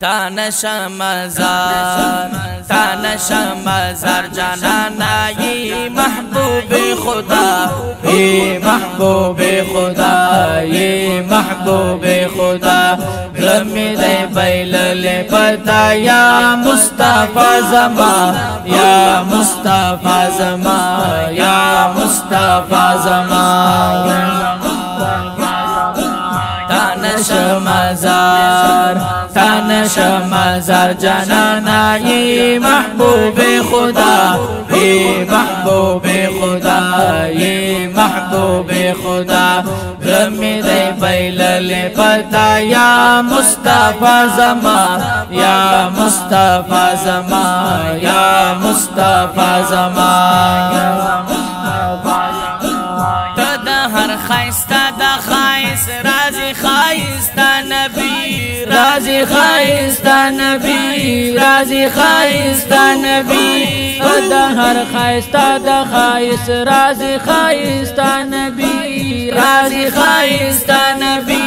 तानशा मज़ार जानाना ये महबूब खुदा, ये महबूब खुदा, ये महबूब खुदा। गमिदे बैलले पता या मुस्तफा ज़मा, या मुस्तफा ज़मा, या मुस्तफा ज़मा। तानशा मज़ार जानाना ये महबूब खुदा, ये महबूब खुदा, ये महबूब खुदा। गमिदे बैलले पता या मुस्तफा ज़मा, या मुस्तफा ज़मा, या मुस्तफा ज़मा। हर खाइस्ता दा खाइस राज़ी खाइस्ता नबी, राज़ी खाइस्ता नबी, राज़ी खाइस्ता नबी। हर खाइस्ता दा खाइस राज़ी खाइस्ता नबी, राज़ी खाइस्ता नबी,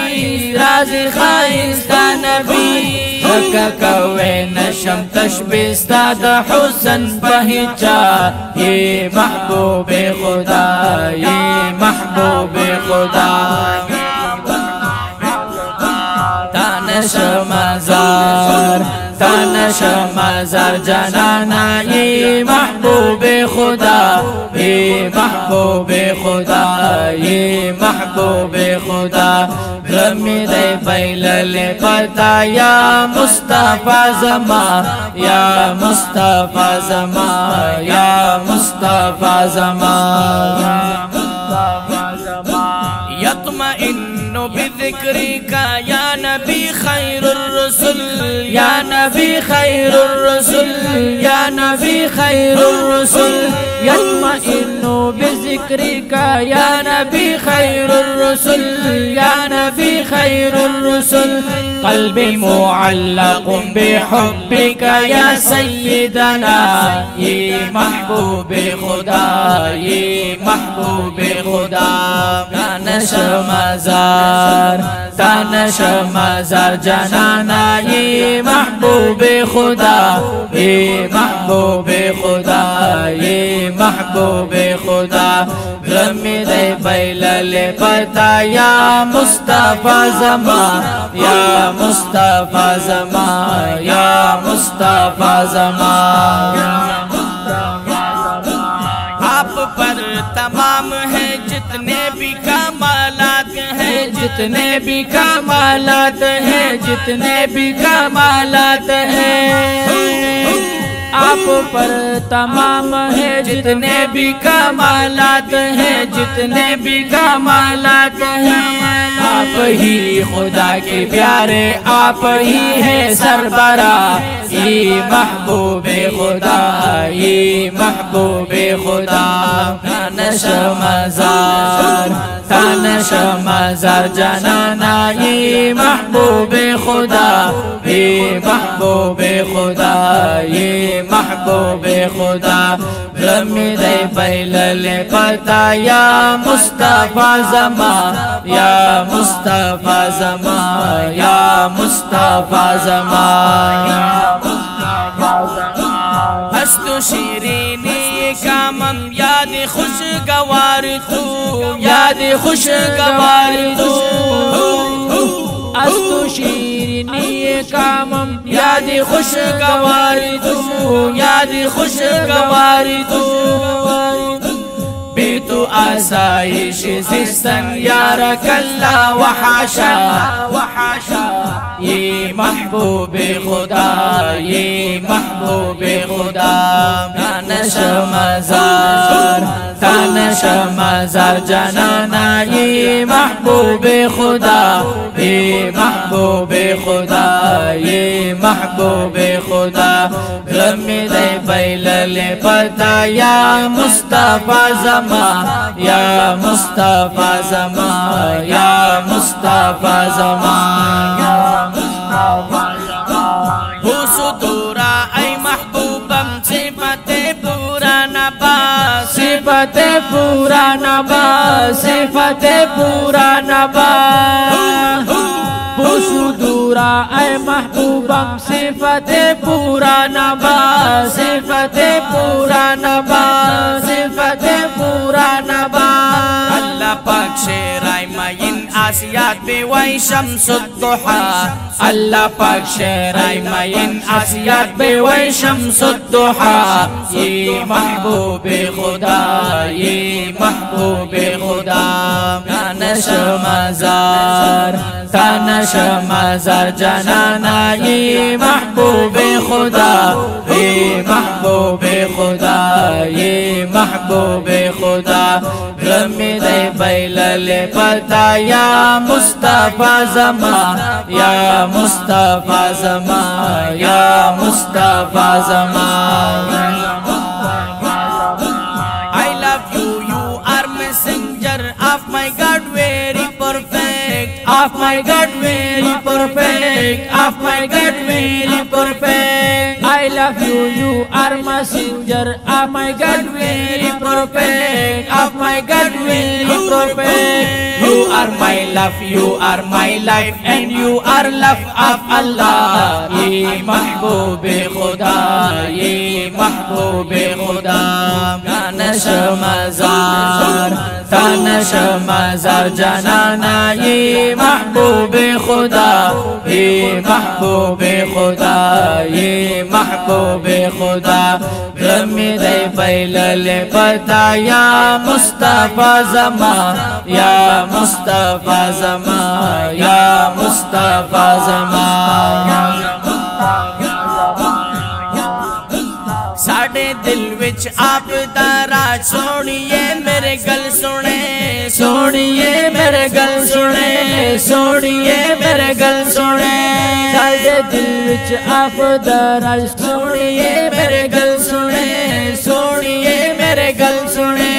राज़ी खाइस्ता नबी। कवे नशम तशबिस्ता दा हुसन पहचा, ये महबूब खुदा, ये महबूब खुदा। तानशा मज़ार जानाना ये महबूब खुदा, ये महबूब खुदा, ये महबूब खुदा। गमिदे बैलले पता या मुस्तफा ज़मा, या मुस्तफा ज़मा, या मुस्तफा ज़मा। यत्मइन्नु बिज़िक्रिका या नबी खैरुर रसूल, या नबी खैरुर रसूल, या नबी खैरुर रसूल। यत्मइन्नु बिज़िक्रिका या नबी खैरुर रसूल, या नबी खैरुर रसूल। क़ल्बी मुअल्लक़ुन बिहुब्बिका या सय्यिदना, ये महबूब खुदा, ये महबूब खुदा। तानशा मज़ार जानाना ये महबूब खुदा, ये महबूब खुदा, ये महबूब खुदा। गमिदे बैलले पता या मुस्तफा ज़मा, या मुस्तफा ज़मा, या मुस्तफा ज़मा। आप पर तमाम है जितने भी कमालात हैं, जितने भी कमालात हैं, जितने भी कमालात हैं। आप पर तमाम है जितने भी कमालात हैं, जितने भी कमालात हैं। आप ही खुदा के प्यारे, आप ही है सरबरा, ये महबूब खुदा, ये महबूब खुदा। तानशा मज़ार जानाना ये महबूब खुदा, ये महबूब खुदा, ये महबूब खुदा। गमिदे बैलले पता या मुस्तफा ज़मा, या मुस्तफा ज़मा, या मुस्तफा ज़मा। हस्तु शीरीनी कामम याद खुशगवार तू, याद खुशगवार तू। अस्तु शीरीनी कामम याद खुशगवार तू, याद खुशगवार तू। बेतु आसाइश ज़िस्तन यारकल्ला वहाशा, वहाशा। ये महबूब खुदा, ये महबूब खुदा। तानशा मज़ार जानाना ये महबूब खुदा, ये महबूब खुदा, ये महबूब खुदा। गमिदे बैलले पता या मुस्तफा ज़मा, या मुस्तफा ज़मा, या मुस्तफा ज़मा। हुसुदूरा ऐ महबूबम सिफ़ते पूरा नबा, सिफ़ते पूरा नबा, सिफ़ते पूरा नबा। हुसुदूरा पूरा ऐ महबूबम सिफत पूरा नवाज सिफत पूरा नवाज सिफत पूरा नवाज अल्लाह पाक शेराय माइन आसियात बेवाई शम्सुद्दुहा अल्लाह पाक शेराय माइन आसियात बेवाई शम्सुद्दुहा ये महबूब खुदा ये महबूब खुदा कानश मज़ार जनाना ये महबूब खुदा ये महबूब खुदा ये महबूब खुदा गमिद बैलल पता या मुस्तफा ज़मा या मुस्तफा ज़मा या Mustafa Zama I love you, you are messenger of my God, very perfect. Of my God, very perfect. Of my God, very perfect. I love you, you are messenger of my God, very perfect. Of my God, very perfect. You are my love, you are my life, and you are love of Allah. Ye महबूब खुदा ये महबूब खुदा कानश मज़ार जनाना ये महबूब खुदा ये महबूब खुदा ये महबूब खुदा गमिद बैलल पता या मुस्तफा ज़मा या मुस्तफा ज़मा या मुस्तफा ज़मा साडे दिल विच आप तारा सोनिए मेरे गल सुने सोनिए मेरे गल सुने सोनिए मेरे गल सुने साडे दिल विच आप तारा सोनिए मेरे गल सुने सोनिए मेरे गल सुने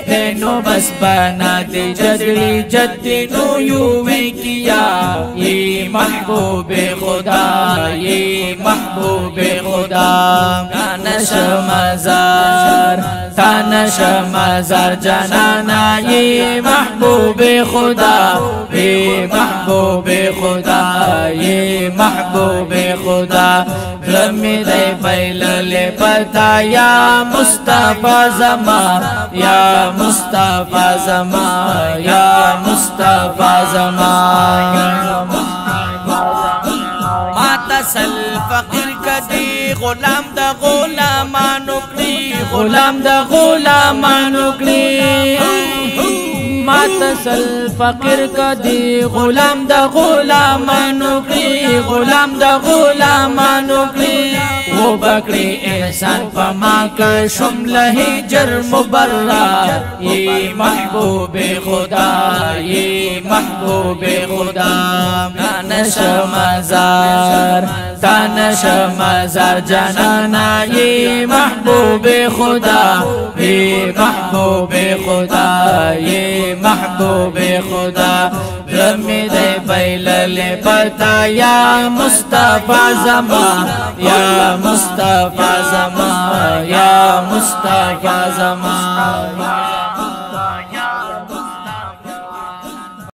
तेनो बस बना दे जदली जद्दी नु यूं किया ये महबूब खुदा ये महबूब खुदा कानश मज़ार जनाना ये महबूब खुदा ये महबूब खुदा ये महबूब खुदा गमिद बैलल पता या मुस्तफा ज़मा या मुस्तफा ज़मा या मुस्तफा ज़मा माता सल फकीर कदी गुलाम दा गुलामानो कली गुलाम दा गुलामानो कली माता सल फकीर कदी गुलाम दा गुलामानो कली गुलाम दा गुलामानो कली वो बकरी एहसान पमा का शुमल हिजर मुबर्रा ये महबूब खुदा ये महबूब खुदा कानश मज़ार जनाना ये महबूब खुदा ये महबूब खुदा ये महबूब खुदा गमिद बैलल पता या मुस्तफा ज़मा या मुस्तफा ज़मा या मुस्तफा ज़मा